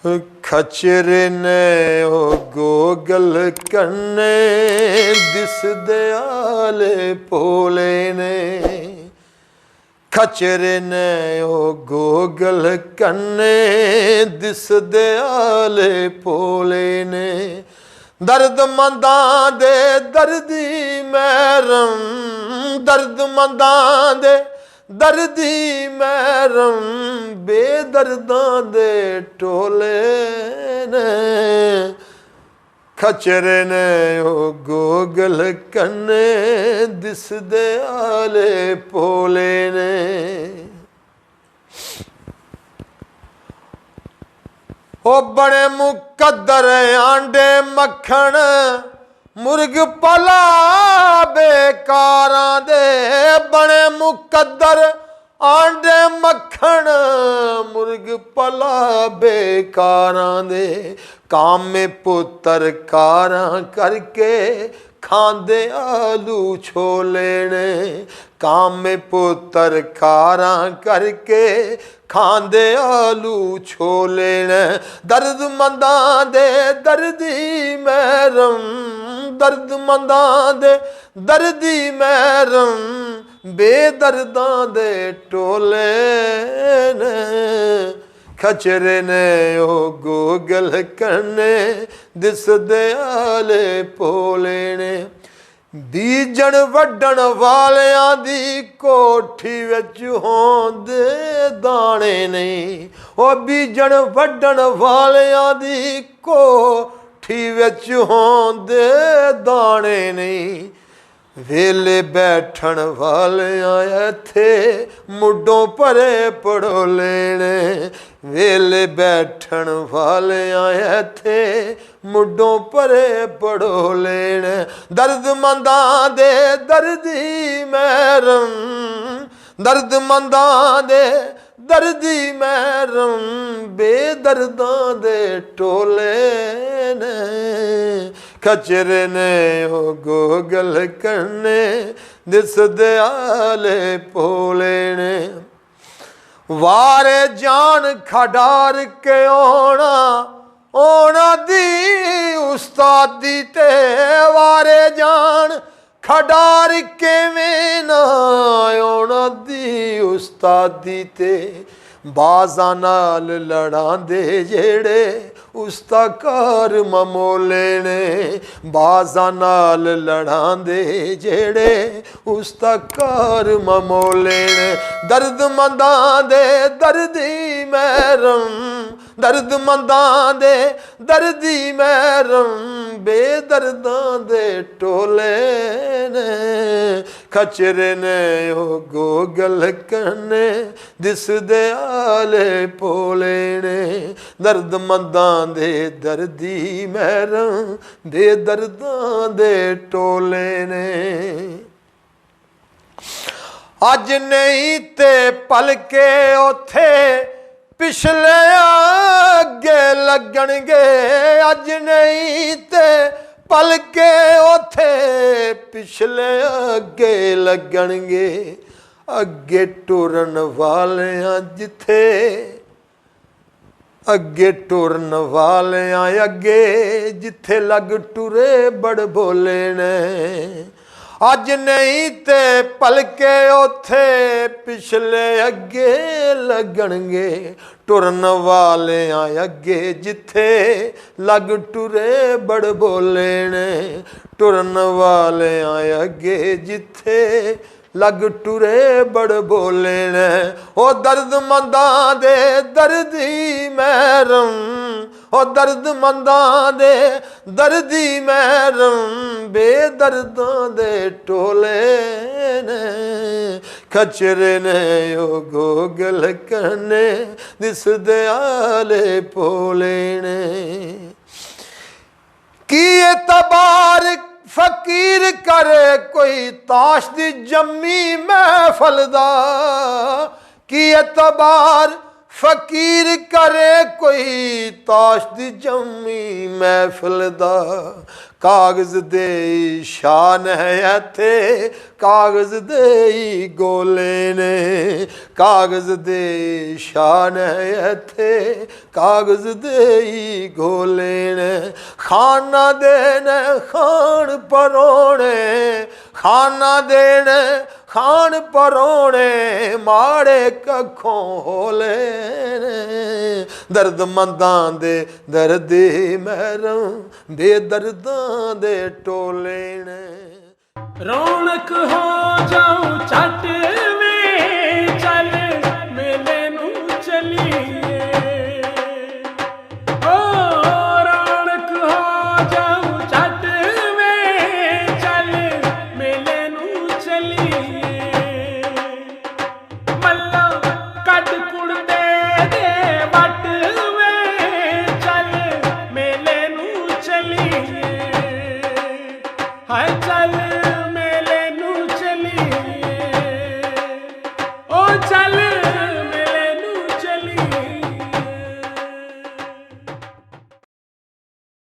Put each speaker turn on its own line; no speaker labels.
खचरे ने ओ गोगल कन्ने दिसदे आले भोले ने। खचरे ने ओ गोगल कन्ने दिसदे आले भोले ने। दर्द मंदां दे दर्दी मैरम, दर्द मंदां दे दर्दी मैरम, बेदर्दां दे टोले ने। खचरे ने ओ गोगल कन्ने दिसदे आले भोले ने। ओ बड़े मुकद्दर आंडे मक्खन मुर्ग पला बेकारां दे। बड़े मुकद्दर आंडे मक्खन मुर्ग पला बेकारां दे। कामे पुत्तर कारां करके खांदे आलू छोले ने। कामे पुत्तर कारां करके खांदे आलू छोले ने। दर्द मंदां दे दर्दी मैरम, दर्द मंदां दे दर्दी मैरम, बेदर्दां दे टोले ने। खचरे ने ओ गोगल कन्ने दिसदे आले भोले ने। बीजण वड्डण वालियां दी कोठी विच होंदे दाने नहीं। ओ बीजण वड्डण वालियां दी कोठी विच होंदे दाने नहीं। वेले बैठण वालियां इत्थे मुड्डों भरे पड़ोले ने। वेले बैठण वालियां इत्थे मुड्डों भरे पड़ोले ने। दर्द मंदां दे दर्दी मैरम, दर्द मंदां दे दर्दी मैरम, बेदर्दां दे टोले ने। खचरे ने ओ गोगल कन्ने दिसदे आले भोले ने। वारे जान खडार के ओना, ओना दी उस्तादी ते। वारे जान खडार के में ना ओना दी उस्तादी ते। बाज़ां नाल लड़ांदे जेड़े उसदा कार ममोले ने। बाज़ां नाल लड़ांदे जेड़े उसदा कार ममोले ने। दर्द मंदां दे दर्दी मैरम, दर्द मंदां दे दर्दी मैरम, बेदर्दां दे टोले ने। खचरे ने ओ गोगल कन्ने दिसदे आले भोले ने। दर्द मंदां दे दर्दी मैरम, बेदर्दां दे टोले ने। अज नहीं ते पलके ओथे पिछले अगे लगणगे। अज नहीं ते पलके ओथे पिछले अगे लगणगे। अगे टुरन वालियां जिथे, अगे टुरन वालियां अगे जिथे लग टुरे बड़ बोले ने। अज नहीं ते पलके ओथे पिछले अगे लगणगे। टुरन वालियां अगे जिथे लग टुरे बड़ बोले ने। टुरन वालियां अगे जिथे लग टुरे बड़ बोले ने। ओ दर्द मंदां दे दर्दी मैरम, ओ दर्द मंदां दे दर्दी मैरम, बेदर्दां दे टोले ने। खचरे ने ओ गोगल कन्ने दिसदे आले भोले ने। की एतबार फकीर करे कोई ताश दी जम्मी महफल दा। की एतबार फकीर करे कोई ताश दी जम्मी महफिल दा कागज दे शान है इत्थे कागज दे गोले ने कागज दे शान है इत्थे कागज दे गोले ने खाना देने खान परोने खाना देने खान परोने माड़े कखों होले दर्द मंदां दे दर्दी महरों बेदर्दां दे टोले ने
रौनक हो जाऊं चट